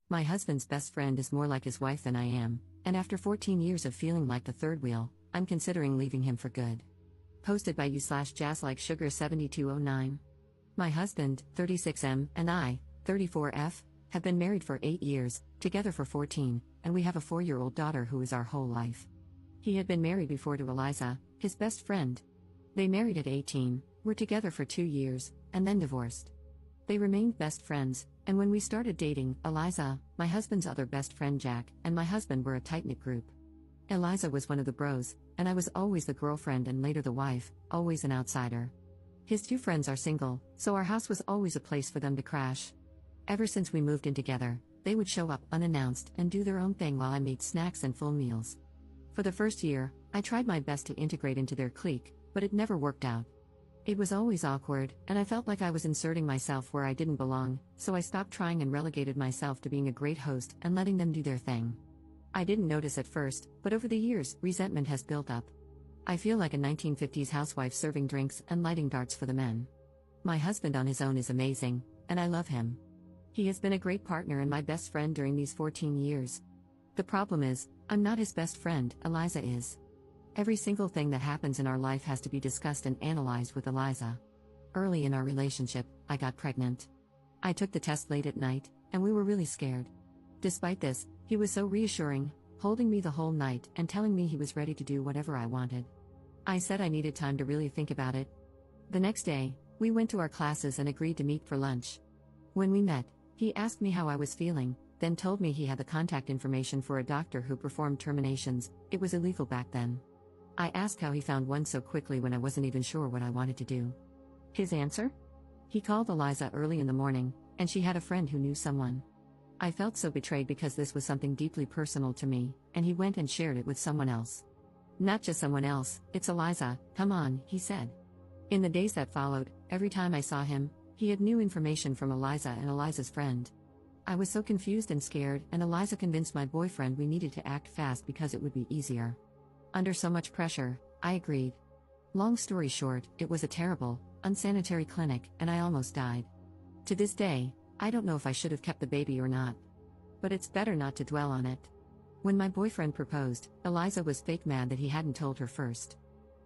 My husband's best friend is more like his wife than I am, and after 14 years of feeling like the third wheel, I'm considering leaving him for good. Posted by you/jazzlikesugar7209. My husband, 36M, and I, 34F, have been married for 8 years, together for 14, and we have a 4-year-old daughter who is our whole life. He had been married before to Eliza, his best friend. They married at 18, were together for 2 years, and then divorced. They remained best friends, and when we started dating, Eliza, my husband's other best friend Jack, and my husband were a tight-knit group. Eliza was one of the bros, and I was always the girlfriend and later the wife, always an outsider. His 2 friends are single, so our house was always a place for them to crash. Ever since we moved in together, they would show up unannounced and do their own thing while I made snacks and full meals. For the first year, I tried my best to integrate into their clique, but it never worked out. It was always awkward, and I felt like I was inserting myself where I didn't belong, so I stopped trying and relegated myself to being a great host and letting them do their thing. I didn't notice at first, but over the years, resentment has built up. I feel like a 1950s housewife serving drinks and lighting darts for the men. My husband on his own is amazing, and I love him. He has been a great partner and my best friend during these 14 years. The problem is, I'm not his best friend, Eliza is. Every single thing that happens in our life has to be discussed and analyzed with Eliza. Early in our relationship, I got pregnant. I took the test late at night, and we were really scared. Despite this, he was so reassuring, holding me the whole night and telling me he was ready to do whatever I wanted. I said I needed time to really think about it. The next day, we went to our classes and agreed to meet for lunch. When we met, he asked me how I was feeling, then told me he had the contact information for a doctor who performed terminations. It was illegal back then. I asked how he found one so quickly when I wasn't even sure what I wanted to do. His answer? He called Eliza early in the morning, and she had a friend who knew someone. I felt so betrayed because this was something deeply personal to me, and he went and shared it with someone else. Not just someone else, it's Eliza, come on, he said. In the days that followed, every time I saw him, he had new information from Eliza and Eliza's friend. I was so confused and scared, and Eliza convinced my boyfriend we needed to act fast because it would be easier. Under so much pressure, I agreed. Long story short, it was a terrible, unsanitary clinic, and I almost died. To this day, I don't know if I should have kept the baby or not. But it's better not to dwell on it. When my boyfriend proposed, Eliza was fake mad that he hadn't told her first.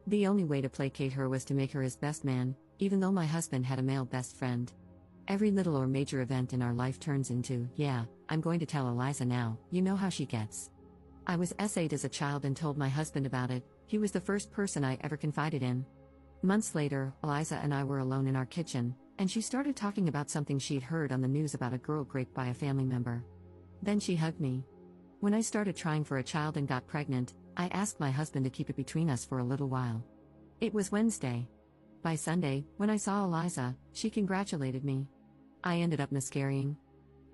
The only way to placate her was to make her his best man, even though my husband had a male best friend. Every little or major event in our life turns into, yeah, I'm going to tell Eliza now, you know how she gets. I was S8 as a child and told my husband about it. He was the first person I ever confided in. Months later, Eliza and I were alone in our kitchen, and she started talking about something she'd heard on the news about a girl raped by a family member. Then she hugged me. When I started trying for a child and got pregnant, I asked my husband to keep it between us for a little while. It was Wednesday. By Sunday, when I saw Eliza, she congratulated me. I ended up miscarrying.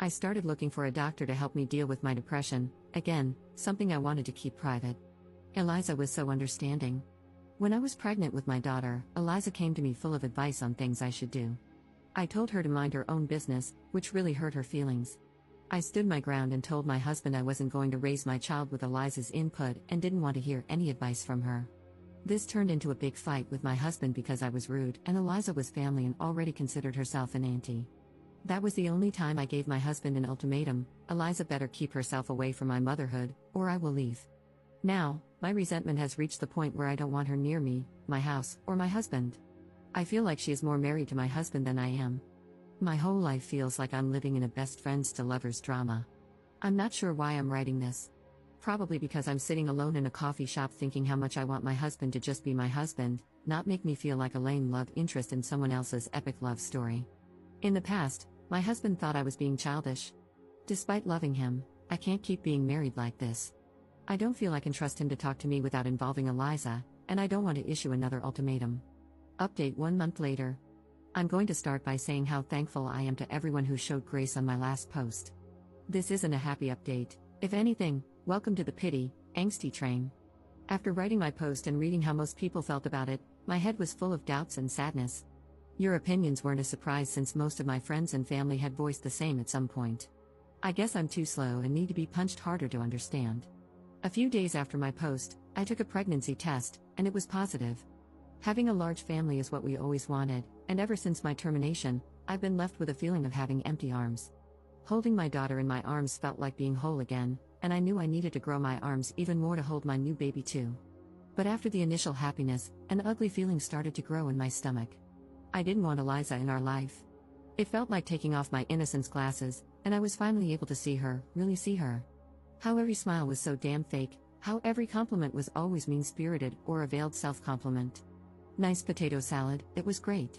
I started looking for a doctor to help me deal with my depression, again, something I wanted to keep private. Eliza was so understanding. When I was pregnant with my daughter, Eliza came to me full of advice on things I should do. I told her to mind her own business, which really hurt her feelings. I stood my ground and told my husband I wasn't going to raise my child with Eliza's input and didn't want to hear any advice from her. This turned into a big fight with my husband because I was rude and Eliza was family and already considered herself an auntie. That was the only time I gave my husband an ultimatum: Eliza better keep herself away from my motherhood, or I will leave. Now, my resentment has reached the point where I don't want her near me, my house, or my husband. I feel like she is more married to my husband than I am. My whole life feels like I'm living in a best friends to lovers drama. I'm not sure why I'm writing this. Probably because I'm sitting alone in a coffee shop thinking how much I want my husband to just be my husband, not make me feel like a lame love interest in someone else's epic love story. In the past, my husband thought I was being childish. Despite loving him, I can't keep being married like this. I don't feel I can trust him to talk to me without involving Eliza, and I don't want to issue another ultimatum. Update 1 month later. I'm going to start by saying how thankful I am to everyone who showed grace on my last post. This isn't a happy update. If anything, welcome to the pity, angsty train. After writing my post and reading how most people felt about it, my head was full of doubts and sadness. Your opinions weren't a surprise since most of my friends and family had voiced the same at some point. I guess I'm too slow and need to be punched harder to understand. A few days after my post, I took a pregnancy test, and it was positive. Having a large family is what we always wanted, and ever since my termination, I've been left with a feeling of having empty arms. Holding my daughter in my arms felt like being whole again, and I knew I needed to grow my arms even more to hold my new baby too. But after the initial happiness, an ugly feeling started to grow in my stomach. I didn't want Eliza in our life. It felt like taking off my innocence glasses, and I was finally able to see her, really see her. How every smile was so damn fake, how every compliment was always mean-spirited or a veiled self-compliment. Nice potato salad, it was great.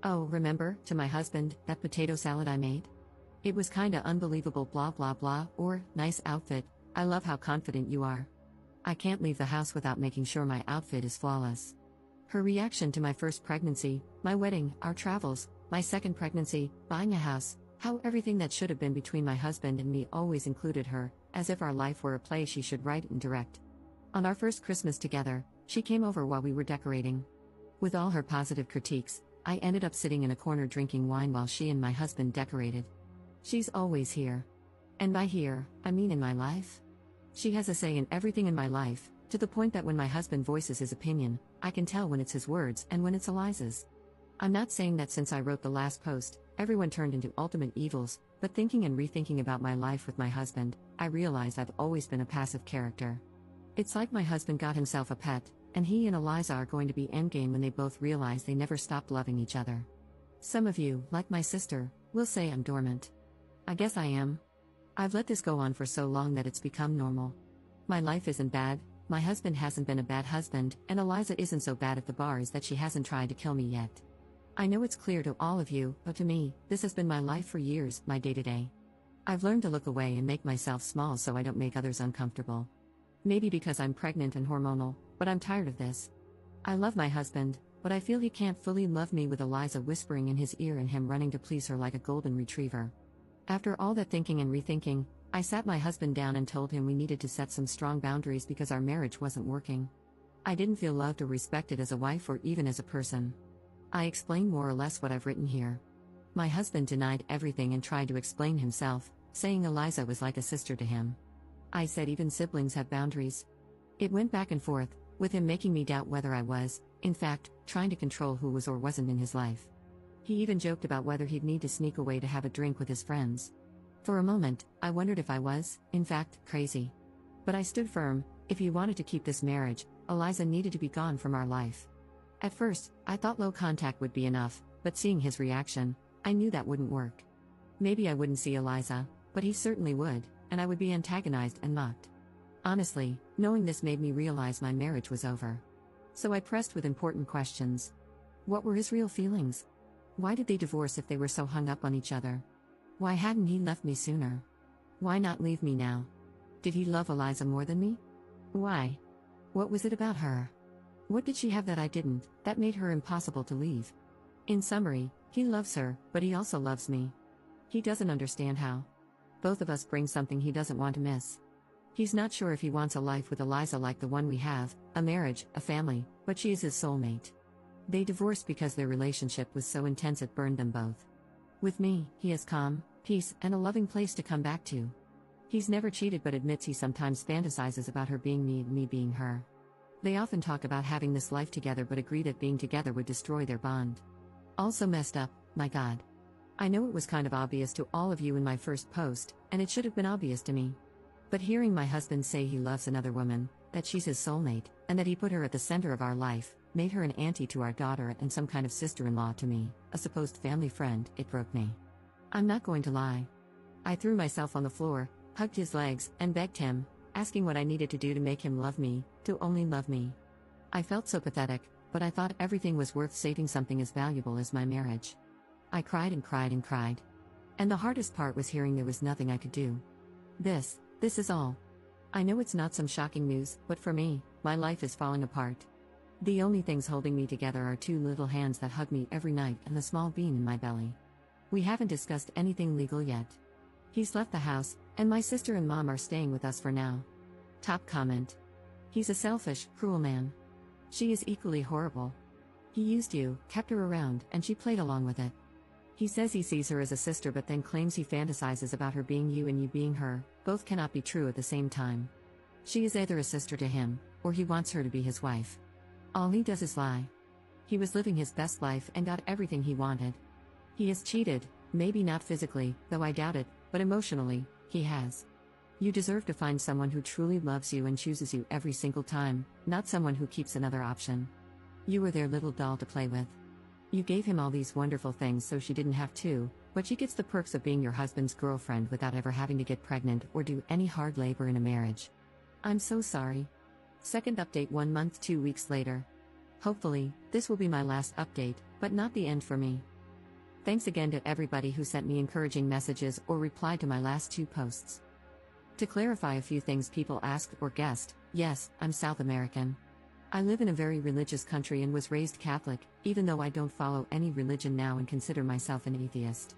Oh, remember, to my husband, that potato salad I made? It was kinda unbelievable blah blah blah, or, nice outfit, I love how confident you are. I can't leave the house without making sure my outfit is flawless. Her reaction to my first pregnancy, my wedding, our travels, my second pregnancy, buying a house, how everything that should have been between my husband and me always included her, as if our life were a play she should write and direct. On our first Christmas together, she came over while we were decorating. With all her positive critiques, I ended up sitting in a corner drinking wine while she and my husband decorated. She's always here. And by here, I mean in my life. She has a say in everything in my life, to the point that when my husband voices his opinion, I can tell when it's his words and when it's Eliza's. I'm not saying that since I wrote the last post, everyone turned into ultimate evils, but thinking and rethinking about my life with my husband, I realized I've always been a passive character. It's like my husband got himself a pet, and he and Eliza are going to be endgame when they both realize they never stopped loving each other. Some of you, like my sister, will say I'm dormant. I guess I am. I've let this go on for so long that it's become normal. My life isn't bad, my husband hasn't been a bad husband, and Eliza isn't so bad at the bars that she hasn't tried to kill me yet. I know it's clear to all of you, but to me, this has been my life for years, my day-to-day. I've learned to look away and make myself small so I don't make others uncomfortable. Maybe because I'm pregnant and hormonal, but I'm tired of this. I love my husband, but I feel he can't fully love me with Eliza whispering in his ear and him running to please her like a golden retriever. After all that thinking and rethinking, I sat my husband down and told him we needed to set some strong boundaries because our marriage wasn't working. I didn't feel loved or respected as a wife or even as a person. I explained more or less what I've written here. My husband denied everything and tried to explain himself, saying Eliza was like a sister to him. I said even siblings have boundaries. It went back and forth, with him making me doubt whether I was, in fact, trying to control who was or wasn't in his life. He even joked about whether he'd need to sneak away to have a drink with his friends. For a moment, I wondered if I was, in fact, crazy. But I stood firm. If he wanted to keep this marriage, Eliza needed to be gone from our life. At first, I thought low contact would be enough, but seeing his reaction, I knew that wouldn't work. Maybe I wouldn't see Eliza, but he certainly would, and I would be antagonized and mocked. Honestly, knowing this made me realize my marriage was over. So I pressed with important questions. What were his real feelings? Why did they divorce if they were so hung up on each other? Why hadn't he left me sooner? Why not leave me now? Did he love Eliza more than me? Why? What was it about her? What did she have that I didn't, that made her impossible to leave? In summary, he loves her, but he also loves me. He doesn't understand how. Both of us bring something he doesn't want to miss. He's not sure if he wants a life with Eliza like the one we have, a marriage, a family, but she is his soulmate. They divorced because their relationship was so intense it burned them both. With me, he has calm, peace, and a loving place to come back to. He's never cheated but admits he sometimes fantasizes about her being me and me being her. They often talk about having this life together but agree that being together would destroy their bond. Also messed up, my God. I know it was kind of obvious to all of you in my first post, and it should have been obvious to me. But hearing my husband say he loves another woman, that she's his soulmate, and that he put her at the center of our life, made her an auntie to our daughter and some kind of sister-in-law to me, a supposed family friend, it broke me. I'm not going to lie. I threw myself on the floor, hugged his legs, and begged him, asking what I needed to do to make him love me, to only love me. I felt so pathetic, but I thought everything was worth saving something as valuable as my marriage. I cried and cried and cried. And the hardest part was hearing there was nothing I could do. This is all. I know it's not some shocking news, but for me, my life is falling apart. The only things holding me together are two little hands that hug me every night and the small bean in my belly. We haven't discussed anything legal yet. He's left the house, and my sister and mom are staying with us for now. Top comment. He's a selfish, cruel man. She is equally horrible. He used you, kept her around, and she played along with it. He says he sees her as a sister but then claims he fantasizes about her being you and you being her. Both cannot be true at the same time. She is either a sister to him, or he wants her to be his wife. All he does is lie. He was living his best life and got everything he wanted. He has cheated, maybe not physically, though I doubt it, but emotionally, he has. You deserve to find someone who truly loves you and chooses you every single time, not someone who keeps another option. You were their little doll to play with. You gave him all these wonderful things so she didn't have to, but she gets the perks of being your husband's girlfriend without ever having to get pregnant or do any hard labor in a marriage. I'm so sorry. Second update 1 month 2 weeks later. Hopefully, this will be my last update, but not the end for me. Thanks again to everybody who sent me encouraging messages or replied to my last 2 posts. To clarify a few things people asked or guessed, yes, I'm South American. I live in a very religious country and was raised Catholic, even though I don't follow any religion now and consider myself an atheist.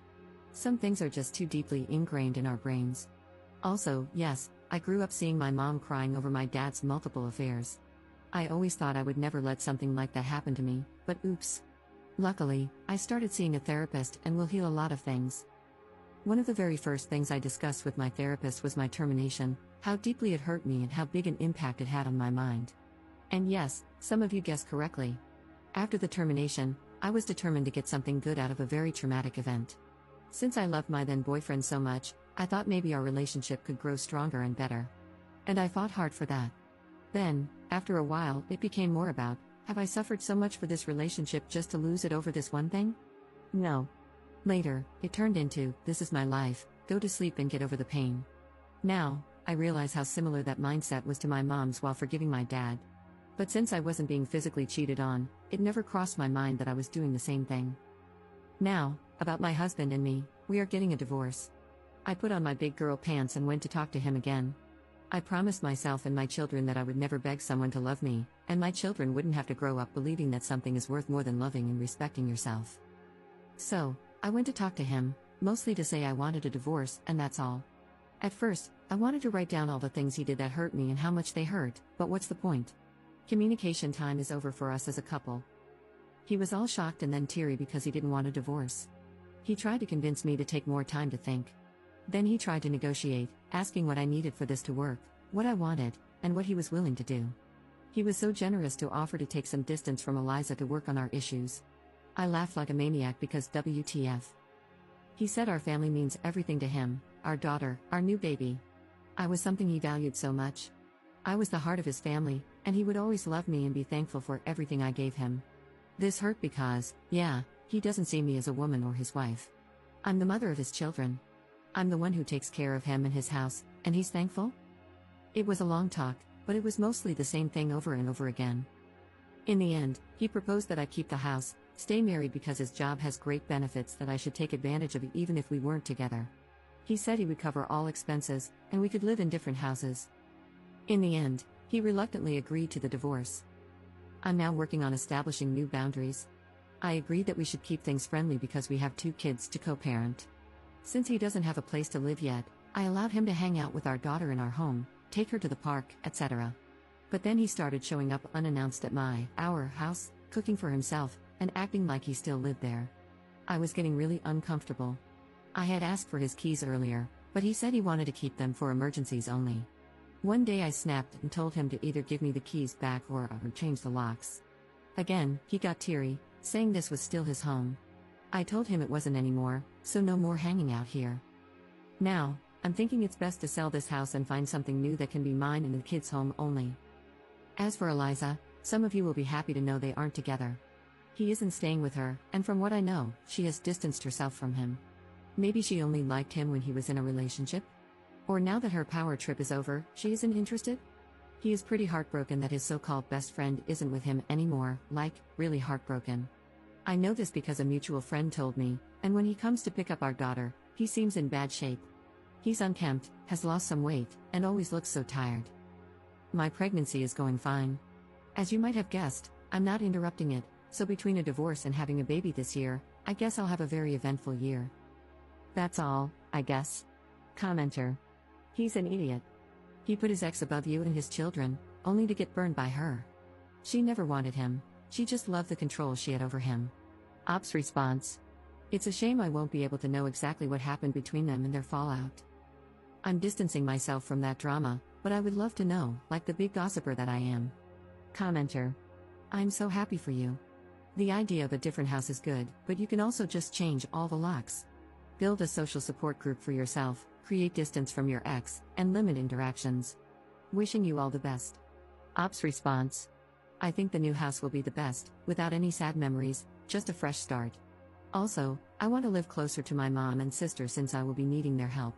Some things are just too deeply ingrained in our brains. Also, yes, I grew up seeing my mom crying over my dad's multiple affairs. I always thought I would never let something like that happen to me, but oops. Luckily, I started seeing a therapist and will heal a lot of things. One of the very first things I discussed with my therapist was my termination, how deeply it hurt me and how big an impact it had on my mind. And yes, some of you guessed correctly. After the termination, I was determined to get something good out of a very traumatic event. Since I loved my then boyfriend so much, I thought maybe our relationship could grow stronger and better. And I fought hard for that. Then, after a while, it became more about, have I suffered so much for this relationship just to lose it over this one thing? No. Later, it turned into, this is my life, go to sleep and get over the pain. Now, I realize how similar that mindset was to my mom's while forgiving my dad. But since I wasn't being physically cheated on, it never crossed my mind that I was doing the same thing. Now, about my husband and me, we are getting a divorce. I put on my big girl pants and went to talk to him again. I promised myself and my children that I would never beg someone to love me, and my children wouldn't have to grow up believing that something is worth more than loving and respecting yourself. So, I went to talk to him, mostly to say I wanted a divorce, and that's all. At first, I wanted to write down all the things he did that hurt me and how much they hurt, but what's the point? Communication time is over for us as a couple. He was all shocked and then teary because he didn't want a divorce. He tried to convince me to take more time to think. Then he tried to negotiate, asking what I needed for this to work, what I wanted, and what he was willing to do. He was so generous to offer to take some distance from Eliza to work on our issues. I laughed like a maniac because WTF. He said our family means everything to him, our daughter, our new baby. I was something he valued so much. I was the heart of his family, and he would always love me and be thankful for everything I gave him. This hurt because, yeah, he doesn't see me as a woman or his wife. I'm the mother of his children. I'm the one who takes care of him and his house, and he's thankful? It was a long talk, but it was mostly the same thing over and over again. In the end, he proposed that I keep the house, stay married because his job has great benefits that I should take advantage of even if we weren't together. He said he would cover all expenses, and we could live in different houses. In the end, he reluctantly agreed to the divorce. I'm now working on establishing new boundaries. I agreed that we should keep things friendly because we have 2 kids to co-parent. Since he doesn't have a place to live yet, I allowed him to hang out with our daughter in our home, take her to the park, etc. But then he started showing up unannounced at our house, cooking for himself, and acting like he still lived there. I was getting really uncomfortable. I had asked for his keys earlier, but he said he wanted to keep them for emergencies only. One day I snapped and told him to either give me the keys back or change the locks. Again, he got teary, saying this was still his home. I told him it wasn't anymore, so no more hanging out here. Now, I'm thinking it's best to sell this house and find something new that can be mine and the kids' home only. As for Eliza, some of you will be happy to know they aren't together. He isn't staying with her, and from what I know, she has distanced herself from him. Maybe she only liked him when he was in a relationship? Or now that her power trip is over, she isn't interested? He is pretty heartbroken that his so-called best friend isn't with him anymore, really heartbroken. I know this because a mutual friend told me, and when he comes to pick up our daughter, he seems in bad shape. He's unkempt, has lost some weight, and always looks so tired. My pregnancy is going fine. As you might have guessed, I'm not interrupting it, so between a divorce and having a baby this year, I guess I'll have a very eventful year. That's all, I guess. Commenter. He's an idiot. He put his ex above you and his children, only to get burned by her. She never wanted him, she just loved the control she had over him. Ops response. It's a shame I won't be able to know exactly what happened between them and their fallout. I'm distancing myself from that drama, but I would love to know, like the big gossiper that I am. Commenter. I'm so happy for you. The idea of a different house is good, but you can also just change all the locks. Build a social support group for yourself, create distance from your ex, and limit interactions. Wishing you all the best. Ops response. I think the new house will be the best, without any sad memories, just a fresh start. Also, I want to live closer to my mom and sister since I will be needing their help.